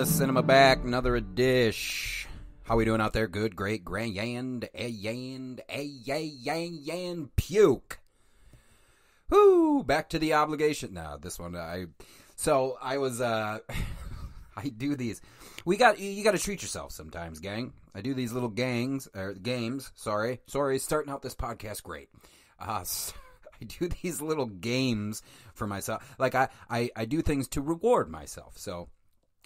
Defenseless Cinema back, another dish. How we doing out there? Good, great, grand, puke. Whoo, back to the obligation. No, this one, I do these. You got to treat yourself sometimes, gang. I do these little games, starting out this podcast great. I do these little games for myself. Like, I do things to reward myself. So,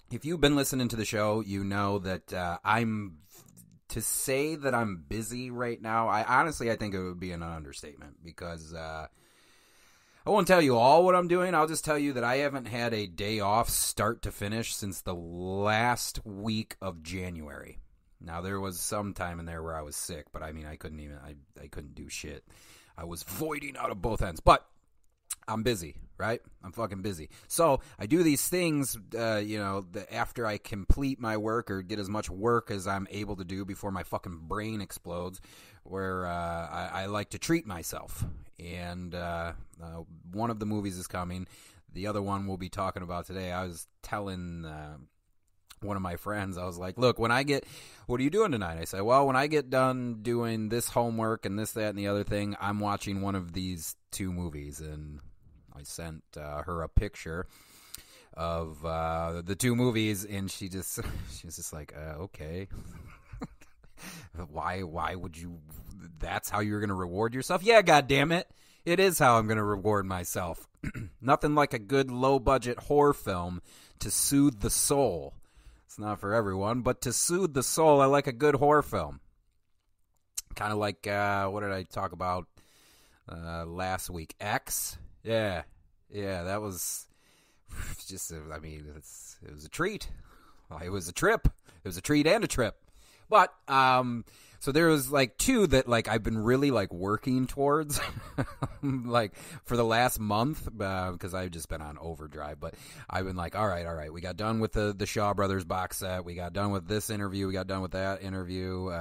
if you've been listening to the show, you know that to say that I'm busy right now, I think it would be an understatement, because I won't tell you all what I'm doing. I'll just tell you that I haven't had a day off start to finish since the last week of January. Now, there was some time in there where I was sick, but I mean, I couldn't do shit. I was voiding out of both ends, but I'm busy, right? I'm fucking busy. So I do these things, after I complete my work or get as much work as I'm able to do before my fucking brain explodes, where I like to treat myself. And one of the movies is coming. The other one we'll be talking about today. I was telling one of my friends, I was like, look, what are you doing tonight? I said, well, when I get done doing this homework and this, that, and the other thing, I'm watching one of these two movies. And I sent her a picture of the two movies, and she was just like, okay. Why would you? That's how you're going to reward yourself? Yeah, goddammit. It is how I'm going to reward myself. Nothing like a good low-budget horror film to soothe the soul. It's not for everyone, but to soothe the soul, I like a good horror film. Kind of like, what did I talk about last week? X? Yeah, that was just, it was a treat. It was a trip. It was a treat and a trip. But, so there was like two that like I've been really like working towards like for the last month, because I've just been on overdrive. But I've been like, all right, we got done with the Shaw Brothers box set, we got done with this interview, we got done with that interview.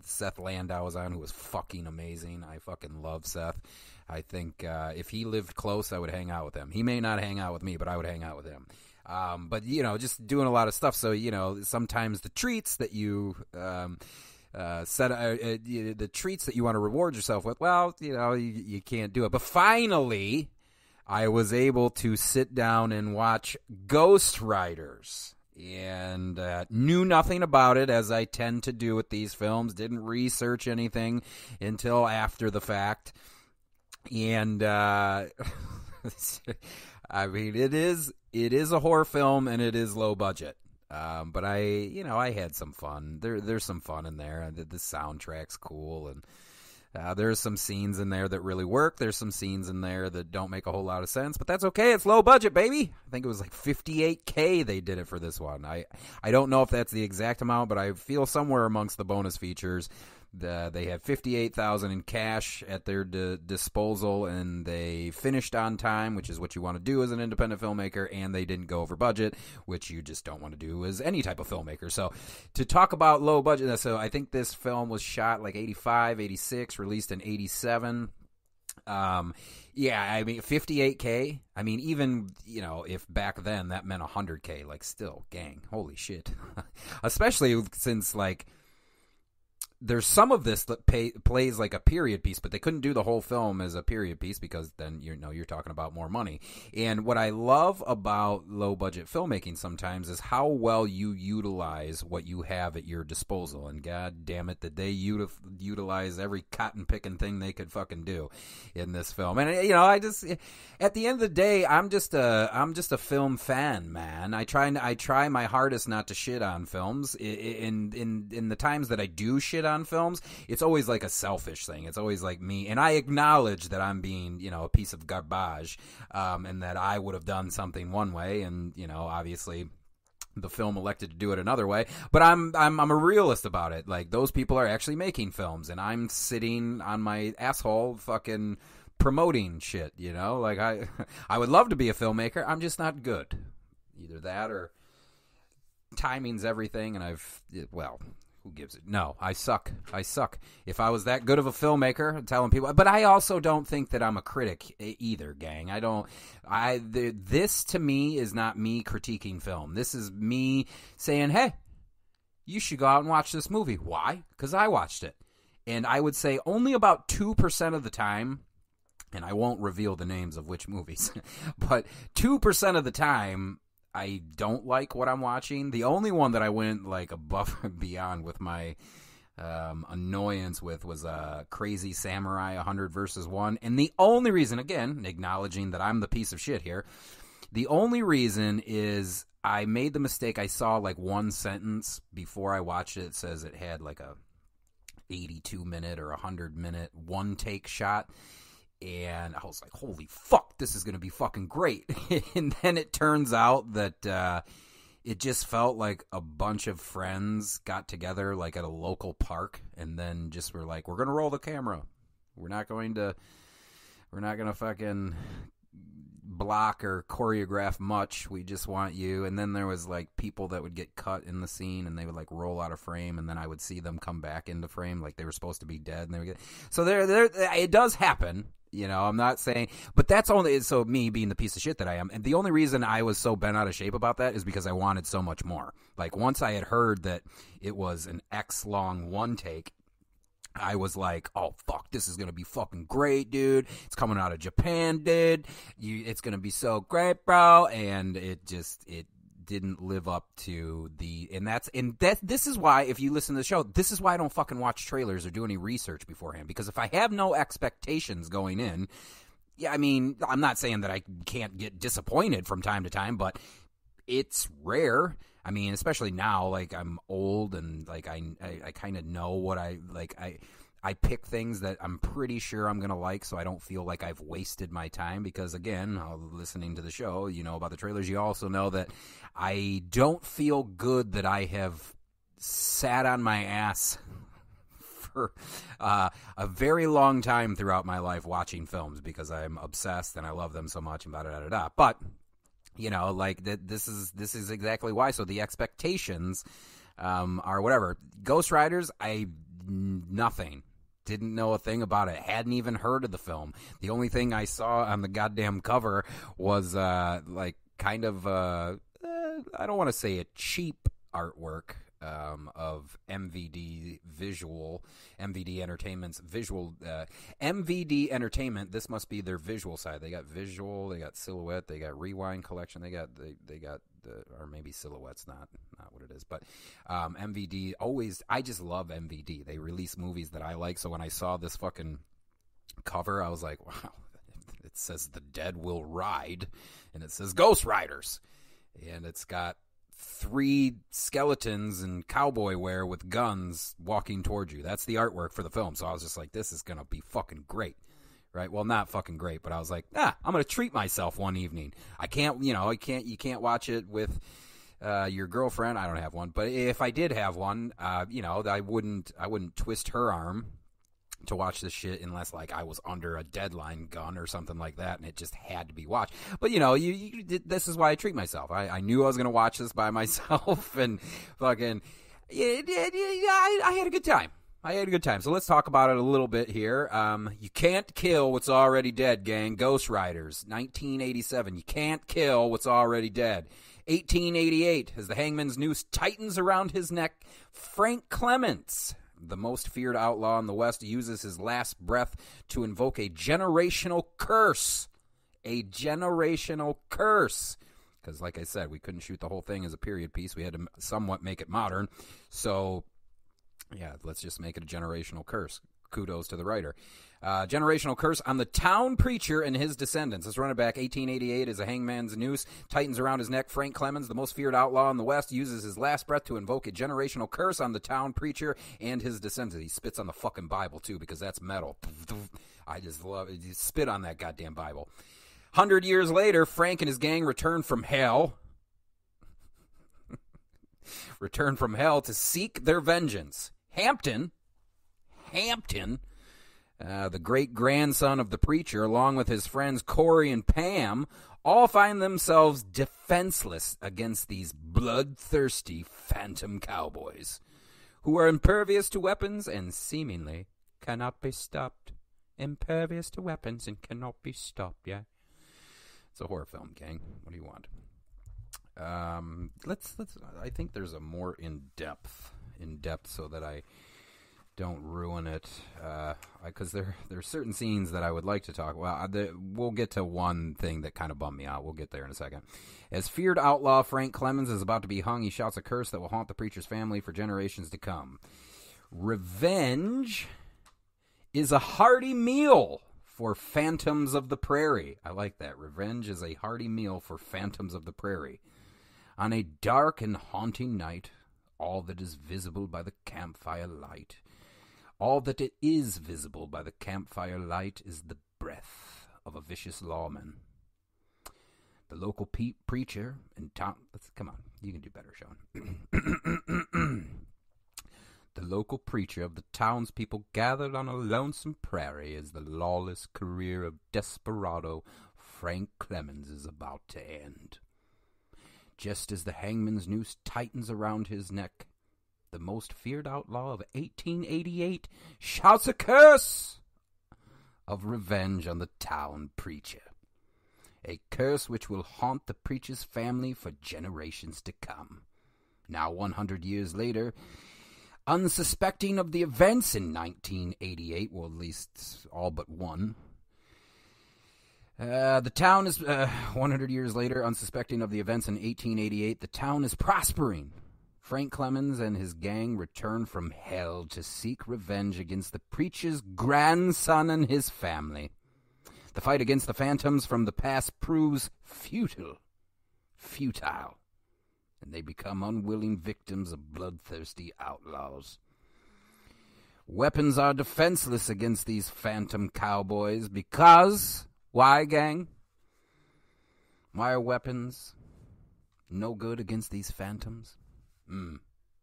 Seth Landau was on, who was fucking amazing. I fucking love Seth. I think if he lived close, I would hang out with him. He may not hang out with me, but I would hang out with him. But just doing a lot of stuff. So sometimes the treats that you the treats that you want to reward yourself with, well, you can't do it. But finally, I was able to sit down and watch Ghostriders, and knew nothing about it, as I tend to do with these films. Didn't research anything until after the fact, and I mean, it is a horror film, and it is low budget. But I had some fun. There's some fun in there. The soundtrack's cool, and there's some scenes in there that really work. There's some scenes in there that don't make a whole lot of sense, but that's okay. It's low budget, baby. I think it was like $58K they did it for this one. I don't know if that's the exact amount, but I feel somewhere amongst the bonus features they had $58,000 in cash at their disposal, and they finished on time, which is what you want to do as an independent filmmaker, and they didn't go over budget, which you just don't want to do as any type of filmmaker. So to talk about low budget, so I think this film was shot like 85, 86, released in 87. Yeah, I mean, $58K. I mean, even, if back then that meant $100K, like, still, gang, holy shit. Especially since, like, there's some of this that plays like a period piece, but they couldn't do the whole film as a period piece, because then you're talking about more money. And what I love about low budget filmmaking sometimes is how well you utilize what you have at your disposal. And god damn it, did they utilize every cotton picking thing they could fucking do in this film. And I just, at the end of the day, I'm just a film fan, man. I try my hardest not to shit on films. In the times that I do shit on films, it's always like a selfish thing. It's always like me, and I acknowledge that I'm being, a piece of garbage, and that I would have done something one way, and obviously the film elected to do it another way. But I'm a realist about it. Like, those people are actually making films, and I'm sitting on my asshole fucking promoting shit. Like, I would love to be a filmmaker. I'm just not good. Either that or timing's everything, and Who gives it? No, I suck. If I was that good of a filmmaker, I'm telling people. But I also don't think that I'm a critic either, gang. This to me is not me critiquing film. This is me saying, hey, you should go out and watch this movie. Why? Because I watched it. And I would say only about 2% of the time, and I won't reveal the names of which movies, but 2% of the time, I don't like what I'm watching. The only one that I went like above and beyond with my annoyance with was Crazy Samurai 100 versus 1. And the only reason, again, acknowledging that I'm the piece of shit here, the only reason is I made the mistake. I saw like one sentence before I watched it. It says it had like a 82-minute or 100-minute one-take shot. And I was like, holy fuck, this is going to be fucking great. And then it turns out that it just felt like a bunch of friends got together like at a local park and then just were like, we're going to roll the camera. We're not going to fucking block or choreograph much. We just want you. And then there was like people that would get cut in the scene and they would like roll out of frame, and then I would see them come back into frame like they were supposed to be dead, and they would get so there it does happen. You know, I'm not saying, but that's only, so me being the piece of shit that I am. And the only reason I was so bent out of shape about that is because I wanted so much more. Like once I had heard that it was an X long one take, I was like, oh, fuck, this is going to be fucking great, dude. It's coming out of Japan, dude. It's going to be so great, bro. And it didn't live up to this is why, if you listen to the show, this is why I don't fucking watch trailers or do any research beforehand. Because if I have no expectations going in, yeah, I mean, I'm not saying that I can't get disappointed from time to time, but it's rare. I mean, especially now, like I'm old and like I kind of know what I like. I pick things that I'm pretty sure I'm going to like, so I don't feel like I've wasted my time. Because again, listening to the show, you know about the trailers. You also know that I don't feel good that I have sat on my ass for a very long time throughout my life watching films because I'm obsessed and I love them so much and da-da-da-da-da. But you know, like this is exactly why. So the expectations are whatever. Ghostriders, nothing. Didn't know a thing about it. Hadn't even heard of the film. The only thing I saw on the goddamn cover was like kind of I don't want to say a cheap artwork of MVD Entertainment's visual MVD Entertainment. This must be their visual side. They got visual, they got silhouette, they got rewind collection, they got or maybe silhouette's not what it is, but MVD always. I just love MVD. They release movies that I like. So when I saw this fucking cover, I was like, wow. It says The Dead Will Ride, and it says Ghostriders, and it's got 3 skeletons in cowboy wear with guns walking towards you. That's the artwork for the film. So I was just like, this is going to be fucking great. Right? Well, not fucking great, but I was like, I'm going to treat myself one evening. You can't watch it with your girlfriend. I don't have one, but if I did have one, I wouldn't twist her arm to watch this shit unless like I was under a deadline gun or something like that, and it just had to be watched. But this is why I treat myself. I knew I was gonna watch this by myself, and fucking, I had a good time. So let's talk about it a little bit here. You can't kill what's already dead, gang. Ghostriders, 1987. You can't kill what's already dead. 1888, as the hangman's noose tightens around his neck, Frank Clements, the most feared outlaw in the West, uses his last breath to invoke a generational curse. A generational curse. Because, like I said, we couldn't shoot the whole thing as a period piece. We had to somewhat make it modern. So, yeah, let's just make it a generational curse. Kudos to the writer. Generational curse on the town preacher and his descendants. Let's run it back. 1888 as a hangman's noose tightens around his neck. Frank Clements, the most feared outlaw in the West, uses his last breath to invoke a generational curse on the town preacher and his descendants. He spits on the fucking Bible, too, because that's metal. I just love it. You spit on that goddamn Bible. 100 years later, Frank and his gang return from hell. Return from hell to seek their vengeance. Hampton, the great-grandson of the preacher, along with his friends Cory and Pam, all find themselves defenseless against these bloodthirsty phantom cowboys, who are impervious to weapons and seemingly cannot be stopped. Impervious to weapons and cannot be stopped, yeah? It's a horror film, gang. What do you want? Let's. I think there's a more in-depth so that I don't ruin it, because there are certain scenes that I would like to talk about. We'll get to one thing that kind of bummed me out. We'll get there in a second. As feared outlaw Frank Clements is about to be hung, he shouts a curse that will haunt the preacher's family for generations to come. Revenge is a hearty meal for phantoms of the prairie. I like that. Revenge is a hearty meal for phantoms of the prairie. On a dark and haunting night, all that is visible by the campfire light, all that it is visible by the campfire light is the breath of a vicious lawman. The local preacher in town... Come on, you can do better, Sean. The local preacher of the townspeople gathered on a lonesome prairie as the lawless career of desperado Frank Clements is about to end. Just as the hangman's noose tightens around his neck, the most feared outlaw of 1888 shouts a curse of revenge on the town preacher. A curse which will haunt the preacher's family for generations to come. Now 100 years later, unsuspecting of the events in 1988, well, at least all but one, the town is, 100 years later, unsuspecting of the events in 1888, the town is prospering. Frank Clements and his gang return from hell to seek revenge against the preacher's grandson and his family. The fight against the phantoms from the past proves futile, and they become unwilling victims of bloodthirsty outlaws. Weapons are defenseless against these phantom cowboys because... Why, gang? Why are weapons no good against these phantoms?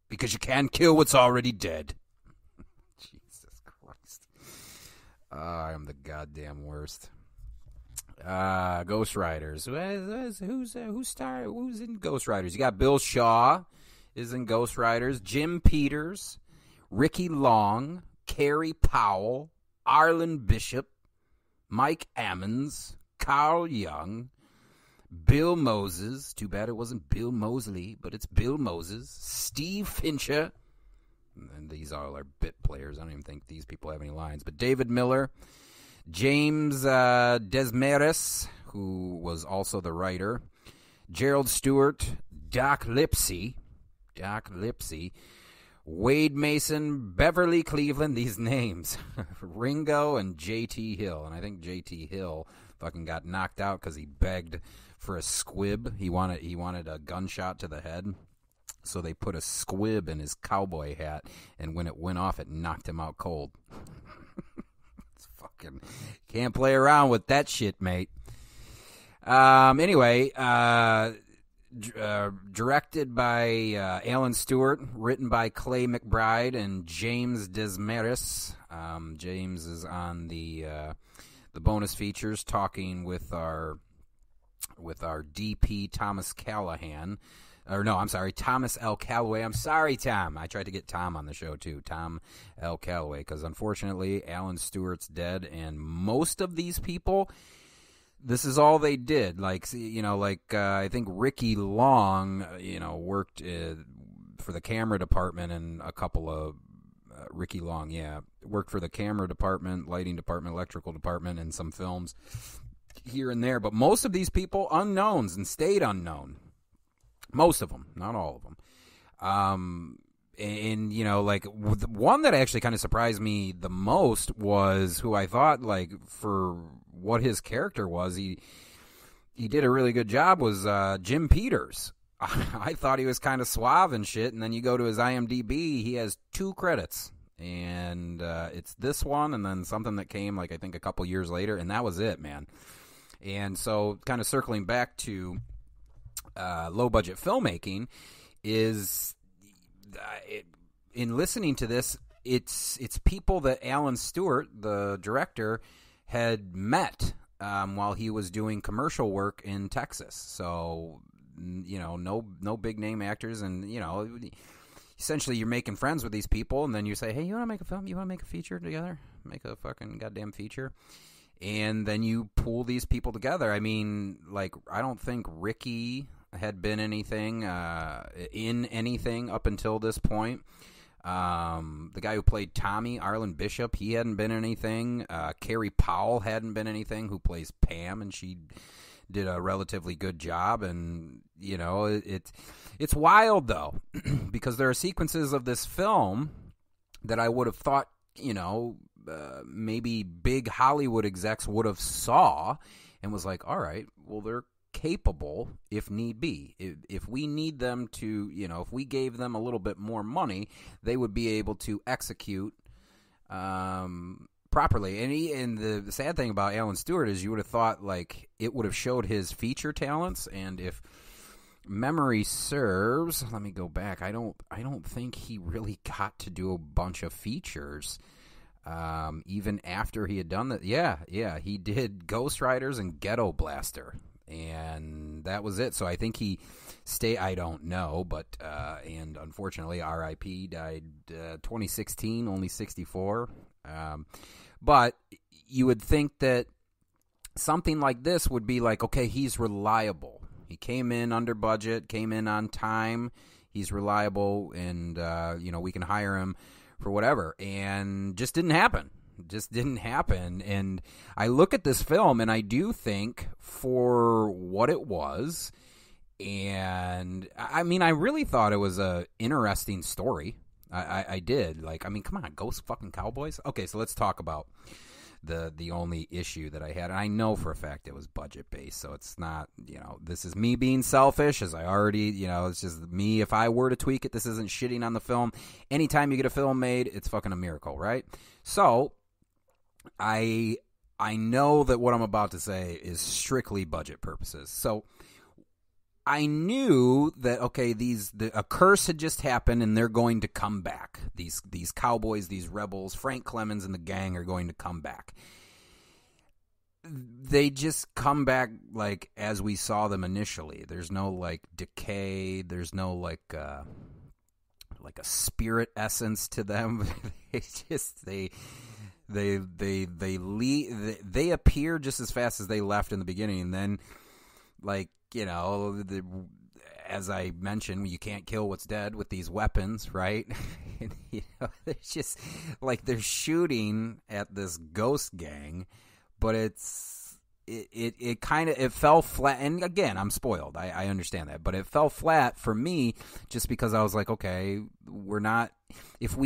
Because you can't kill what's already dead. Jesus Christ. I am the goddamn worst. Ghostriders. Who's in Ghostriders? You got Bill Shaw is in Ghostriders. Jim Peters. Ricky Long. Cari Powell. Arland Bishop. Mike Ammons, Carl Young, Bill Moses. Too bad it wasn't Bill Mosley, but it's Bill Moses. Steve Fincher. And these all are bit players. I don't even think these people have any lines. But David Miller. James Desmarais, who was also the writer. Gerald Stewart. Doc Lipsy. Wade Mason, Beverly Cleveland, these names. Ringo and J.T. Hill. And I think J.T. Hill fucking got knocked out because he begged for a squib. He wanted a gunshot to the head. So they put a squib in his cowboy hat. And when it went off, it knocked him out cold. It's fucking... Can't play around with that shit, mate. Anyway, directed by Alan Stewart, written by Clay McBride and James Desmarais. James is on the bonus features, talking with our DP Thomas Callahan. Thomas L. Callaway. I'm sorry, Tom. I tried to get Tom on the show too. Tom L. Callaway, because unfortunately Alan Stewart's dead, and most of these people, this is all they did. I think Ricky Long, worked for the camera department and a couple of Ricky Long, worked for the camera department, lighting department, electrical department, and some films here and there. But most of these people, unknowns, and stayed unknown. Most of them, not all of them. The one that actually kind of surprised me the most was who I thought, for what his character was, he did a really good job, was Jim Peters. I thought he was kind of suave and shit, and then you go to his IMDb, he has 2 credits. And it's this one, and then something that came, I think a couple years later, and that was it, man. And so, kind of circling back to low-budget filmmaking, is... in listening to this, it's people that Alan Stewart, the director, had met while he was doing commercial work in Texas. So, no big name actors, and essentially you're making friends with these people, and then you say, hey, you want to make a film? You want to make a feature together? Make a fucking goddamn feature. And then you pull these people together. I mean, like, I don't think Ricky had been anything in anything up until this point. The guy who played Tommy, Arland Bishop, he hadn't been anything. Cari Powell hadn't been anything, who plays Pam, and she did a relatively good job. And, you know, it's wild, though, because there are sequences of this film that I would have thought, you know, maybe big Hollywood execs would have saw and was like, all right, well, they're capable if need be. If we need them to, you know, if we gave them a little bit more money, they would be able to execute properly. And the sad thing about Alan Stewart is you would have thought, like, it would have showed his feature talents. And if memory serves, let me go back. I don't think he really got to do a bunch of features. Even after he had done that. Yeah, he did Ghostriders and Ghetto Blaster, and that was it. So I think he I don't know, but and unfortunately R.I.P. died 2016, only 64. But you would think that something like this would be like, okay, he's reliable. He came in under budget, came in on time, he's reliable, and you know, we can hire him for whatever. And just didn't happen. And I look at this film, and I do think, for what it was, and I mean, I really thought it was a interesting story. I did. Like, I mean, come on, ghost fucking cowboys. Okay, so let's talk about the only issue that I had. And I know for a fact it was budget based, so it's not, you know, this is me being selfish, as I already, you know, it's just me. If I were to tweak it, this isn't shitting on the film. Anytime you get a film made, it's fucking a miracle, right? So I know that what I'm about to say is strictly budget purposes. So I knew that, okay, a curse had just happened, and they're going to come back. These cowboys, these rebels, Frank Clements and the gang are going to come back. They just come back like as we saw them initially. There's no like decay. There's no like a spirit essence to them. They appear just as fast as they left in the beginning, and then, like, you know, as I mentioned, you can't kill what's dead with these weapons, right? And, you know, it's just like they're shooting at this ghost gang, but it kind of fell flat. And again, I'm spoiled. I understand that, but it fell flat for me just because I was like, okay, we're not. If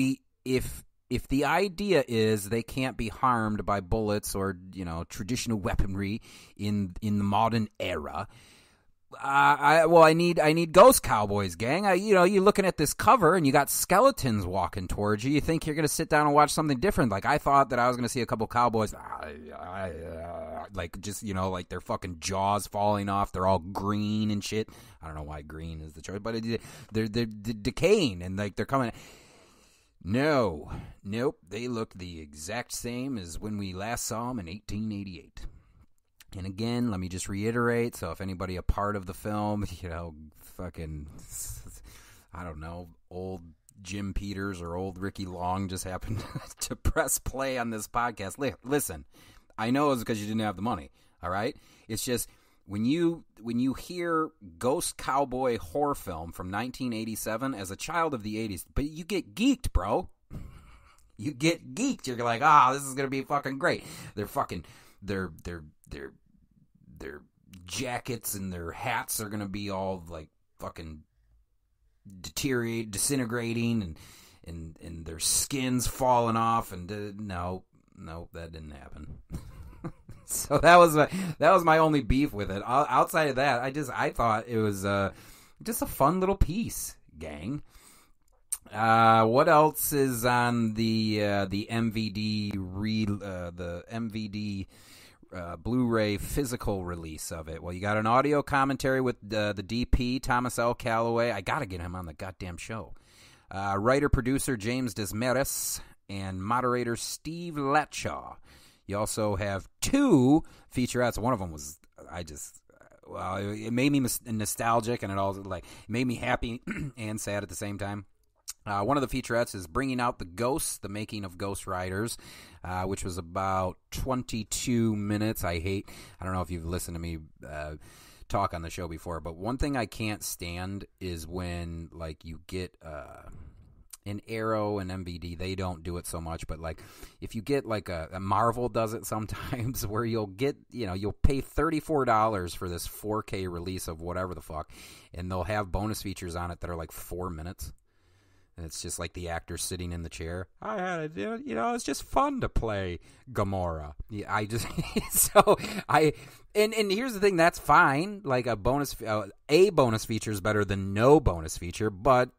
the idea is they can't be harmed by bullets or, you know, traditional weaponry in the modern era. I need ghost cowboys, gang. You know, you're looking at this cover and you got skeletons walking towards you. You think you're going to sit down and watch something different. Like, I thought that I was going to see a couple cowboys, like, just, you know, like their fucking jaws falling off. They're all green and shit. I don't know why green is the choice, but they're decaying and like they're coming. Nope. They look the exact same as when we last saw them in 1888. And again, let me just reiterate, so if anybody a part of the film, you know, fucking, I don't know, old Jim Peters or old Ricky Long just happened to press play on this podcast. Listen, I know it's because you didn't have the money, all right? It's just, when you hear ghost cowboy horror film from 1987 as a child of the 80s, but you get geeked, bro. You get geeked. You're like, this is going to be fucking great. They're fucking, their jackets and their hats are going to be all like fucking disintegrating and their skins falling off. And no, that didn't happen. So that was my only beef with it. Outside of that, I thought it was just a fun little piece, gang. What else is on the MVD the MVD Blu-ray physical release of it? Well, you got an audio commentary with the DP Thomas L. Callaway. I gotta get him on the goddamn show. Writer producer James Desmarais and moderator Steve Letshaw. You also have 2 featurettes. One of them was, it made me nostalgic, and it also, like, made me happy and sad at the same time. One of the featurettes is Bringing Out the Ghosts, the making of Ghostriders, which was about 22 minutes. I don't know if you've listened to me talk on the show before, but one thing I can't stand is when, like, you get an Arrow and MVD, they don't do it so much, but, like, if you get, like, a Marvel does it sometimes, where you'll get, you'll pay $34 for this 4K release of whatever the fuck, and they'll have bonus features on it that are, like, 4 minutes. And it's just like the actor sitting in the chair. I had it, it's just fun to play Gamora. Yeah, and here's the thing, that's fine. Like a bonus feature is better than no bonus feature. But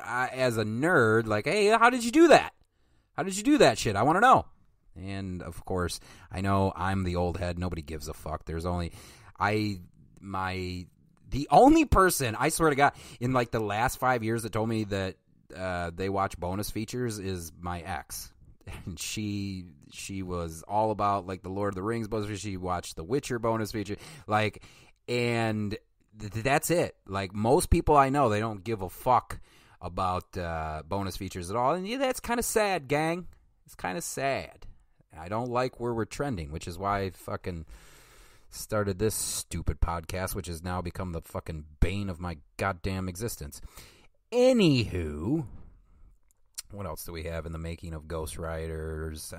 as a nerd, like, hey, how did you do that? How did you do that shit? I want to know. And of course, I know I'm the old head. Nobody gives a fuck. The only person, I swear to God, in like the last 5 years that told me that they watch bonus features is my ex, and she was all about like the Lord of the Rings bonus feature. She watched the Witcher bonus feature, like, and that's it. Like most people I know, they don't give a fuck about bonus features at all, and yeah, that's kind of sad, gang. It's kind of sad. I don't like where we're trending, which is why I fucking started this stupid podcast, which has now become the fucking bane of my goddamn existence. Anywho, what else do we have in the making of Ghostriders?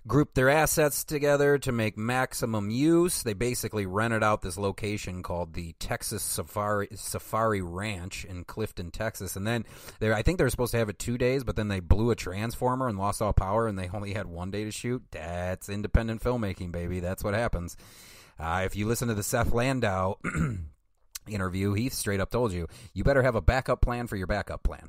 Group their assets together to make maximum use. They basically rented out this location called the Texas Safari Ranch in Clifton, Texas. And then I think they were supposed to have it 2 days, but then they blew a transformer and lost all power, and they only had 1 day to shoot. That's independent filmmaking, baby. That's what happens. If you listen to the Seth Landau interview, he straight up told you better have a backup plan for your backup plan.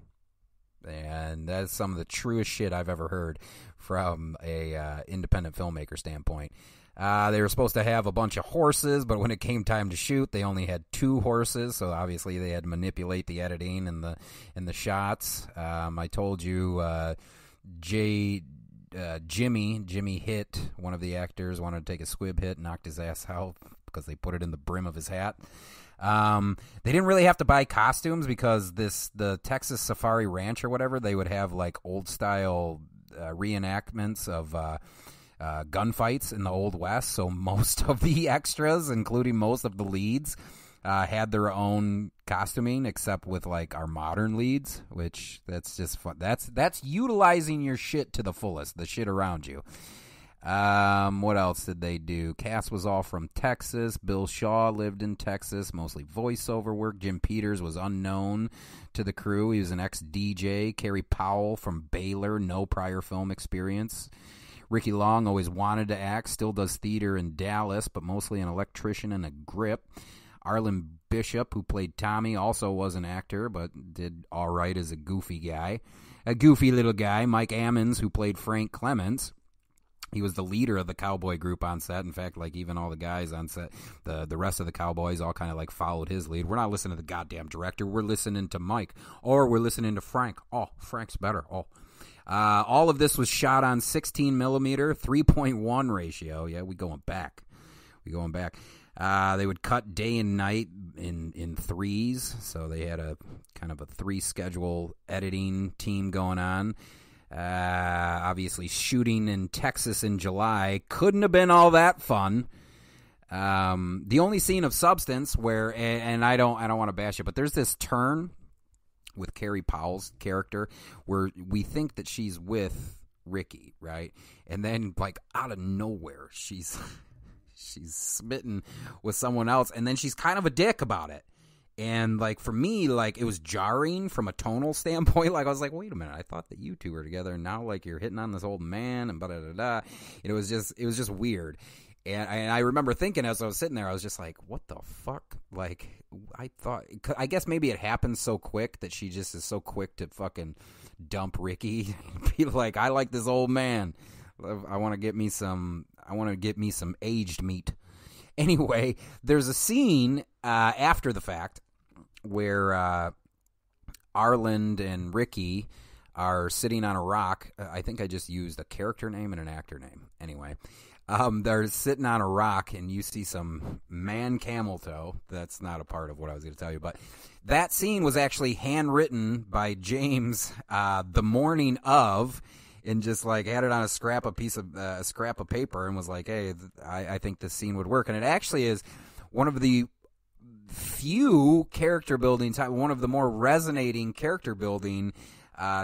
And that's some of the truest shit I've ever heard from a independent filmmaker standpoint. They were supposed to have a bunch of horses, but when it came time to shoot, they only had 2 horses, so obviously they had to manipulate the editing and the shots. I told you Jimmy Hit, one of the actors, wanted to take a squib hit, knocked his ass out because they put it in the brim of his hat. They didn't really have to buy costumes because the Texas Safari Ranch or whatever, they would have like old style reenactments of gunfights in the Old West. So most of the extras, including most of the leads, had their own costuming, except with like our modern leads, which that's just fun. That's utilizing your shit to the fullest, the shit around you. What else did they do? Cast was all from Texas. Bill Shaw lived in Texas, mostly voiceover work. Jim Peters was unknown to the crew. He was an ex-DJ. Cari Powell from Baylor, no prior film experience. Ricky Long always wanted to act, still does theater in Dallas, but mostly an electrician and a grip. Arland Bishop, who played Tommy, also was an actor, but did all right as a goofy little guy. Mike Ammons, who played Frank Clements. He was the leader of the cowboy group on set. In fact, like even all the guys on set, the rest of the cowboys all kind of like followed his lead. We're not listening to the goddamn director. We're listening to Mike, or we're listening to Frank. Oh, Frank's better. Oh, all of this was shot on 16 millimeter, 3.1 ratio. Yeah, we going back. They would cut day and night in threes, so they had a kind of a 3 schedule editing team going on. Obviously, shooting in Texas in July couldn't have been all that fun. The only scene of substance where, and I don't want to bash it, but there's this turn with Cari Powell's character where we think that she's with Ricky, right? And then, like out of nowhere, she's smitten with someone else, and then she's kind of a dick about it. And, like, for me, like, it was jarring from a tonal standpoint. Like, I was like, wait a minute, I thought that you two were together, and now, like, you're hitting on this old man, and da-da-da-da. It was just weird. And I remember thinking as I was sitting there, I was just like, what the fuck? Like, I guess maybe it happened so quick that she just is so quick to fucking dump Ricky. Be like, I like this old man. I want to get me some aged meat. Anyway, there's a scene after the fact where Arland and Ricky are sitting on a rock. I think I just used a character name and an actor name. Anyway, they're sitting on a rock, and you see some man camel toe. That's not a part of what I was going to tell you, but that scene was actually handwritten by James the morning of, and just like had it on a scrap of paper, and was like, "Hey, I think this scene would work." And it actually is one of the few character building, one of the more resonating character building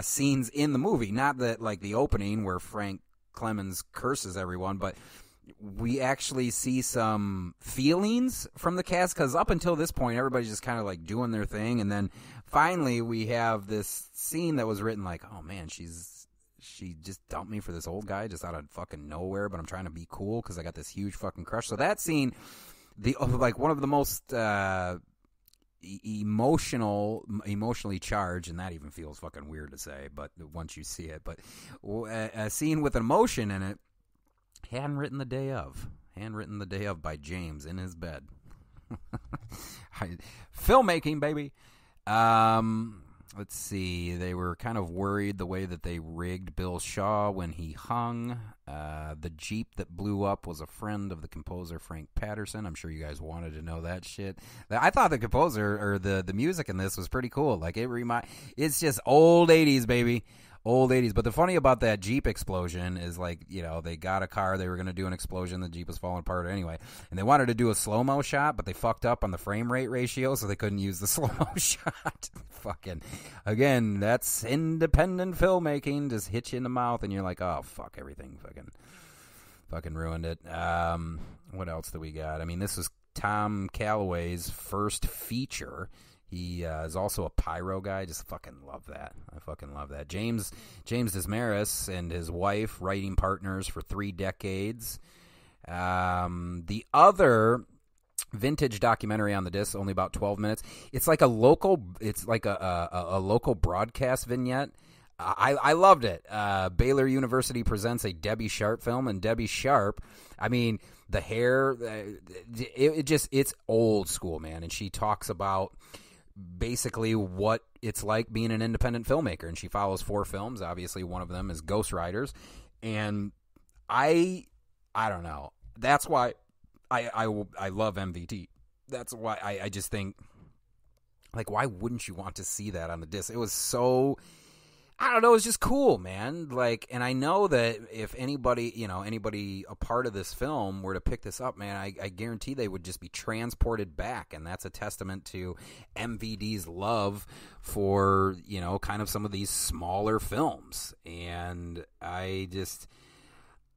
scenes in the movie. Not that like the opening where Frank Clements curses everyone, but we actually see some feelings from the cast, because up until this point everybody's just kind of like doing their thing, and then finally we have this scene that was written like, oh man, she just dumped me for this old guy just out of fucking nowhere, but I'm trying to be cool because I got this huge fucking crush. So that scene, one of the most emotionally charged, and that even feels fucking weird to say, but once you see it, but a scene with emotion in it, handwritten the day of by James in his bed. Filmmaking, baby. Let's see. They were kind of worried the way that they rigged Bill Shaw when he hung. The Jeep that blew up was a friend of the composer Frank Patterson. I'm sure you guys wanted to know that shit. I thought the composer or the music in this was pretty cool. Like it's just old 80s, baby. Old 80s. But the funny about that Jeep explosion is, like, you know, they got a car, they were going to do an explosion, the Jeep was falling apart anyway, and they wanted to do a slow-mo shot, but they fucked up on the frame rate ratio, so they couldn't use the slow-mo shot. Fucking, again, that's independent filmmaking, just hit you in the mouth, and you're like, oh, fuck, everything fucking ruined it. What else do we got? I mean, this was Tom Callaway's first feature. He is also a pyro guy. Just fucking love that. I fucking love that. James Desmarais and his wife, writing partners for 3 decades. The other vintage documentary on the disc, only about 12 minutes. It's like a local broadcast vignette. I loved it. Baylor University presents a Debbie Sharp film, and Debbie Sharp, I mean, the hair, it's old school, man. And she talks about basically what it's like being an independent filmmaker, and she follows 4 films. Obviously, one of them is Ghostriders, and I don't know. That's why I love MVD. That's why I just think, like, why wouldn't you want to see that on the disc? It was so, I don't know, it's just cool, man. Like, and I know that if anybody a part of this film were to pick this up, man, I guarantee they would just be transported back. And that's a testament to MVD's love for, you know, kind of some of these smaller films. And I just,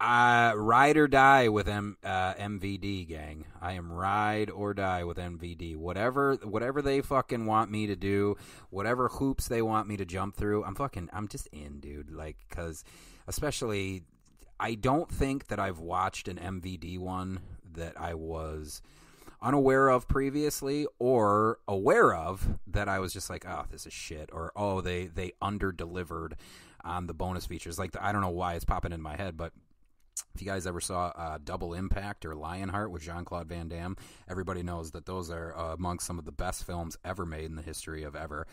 ride or die with MVD, gang. I am ride or die with MVD. Whatever they fucking want me to do, whatever hoops they want me to jump through, I'm just in, dude. Like, because especially, I don't think that I've watched an MVD one that I was unaware of previously, or aware of that I was just like, oh, this is shit, or oh, they under-delivered on the bonus features. Like, I don't know why it's popping in my head, but if you guys ever saw Double Impact or Lionheart with Jean-Claude Van Damme, everybody knows that those are amongst some of the best films ever made in the history of ever.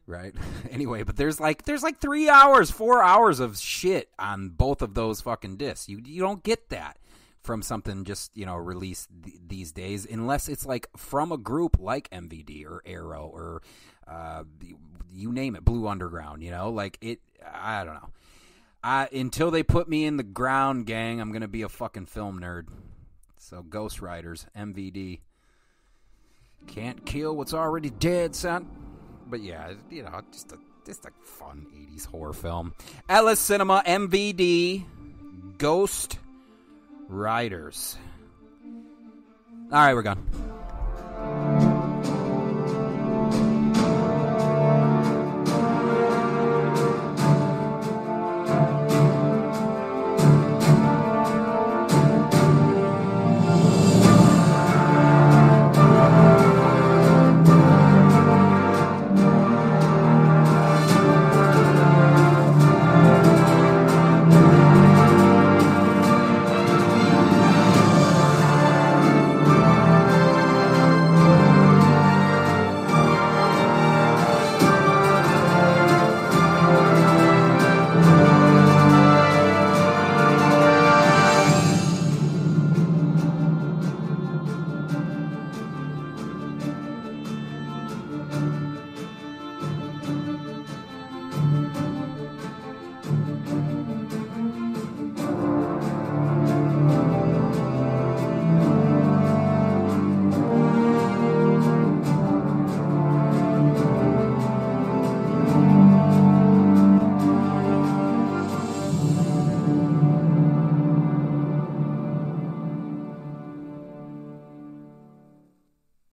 Right? Anyway, but there's like 3 hours, 4 hours of shit on both of those fucking discs. You don't get that from something just, you know, released these days, unless it's like from a group like MVD or Arrow or you name it, Blue Underground, you know? Like, I don't know. Until they put me in the ground, gang, I'm going to be a fucking film nerd. So, Ghostriders, MVD. Can't kill what's already dead, son. But yeah, you know, just a fun 80s horror film. Ellis Cinema, MVD, Ghostriders. All right, we're gone.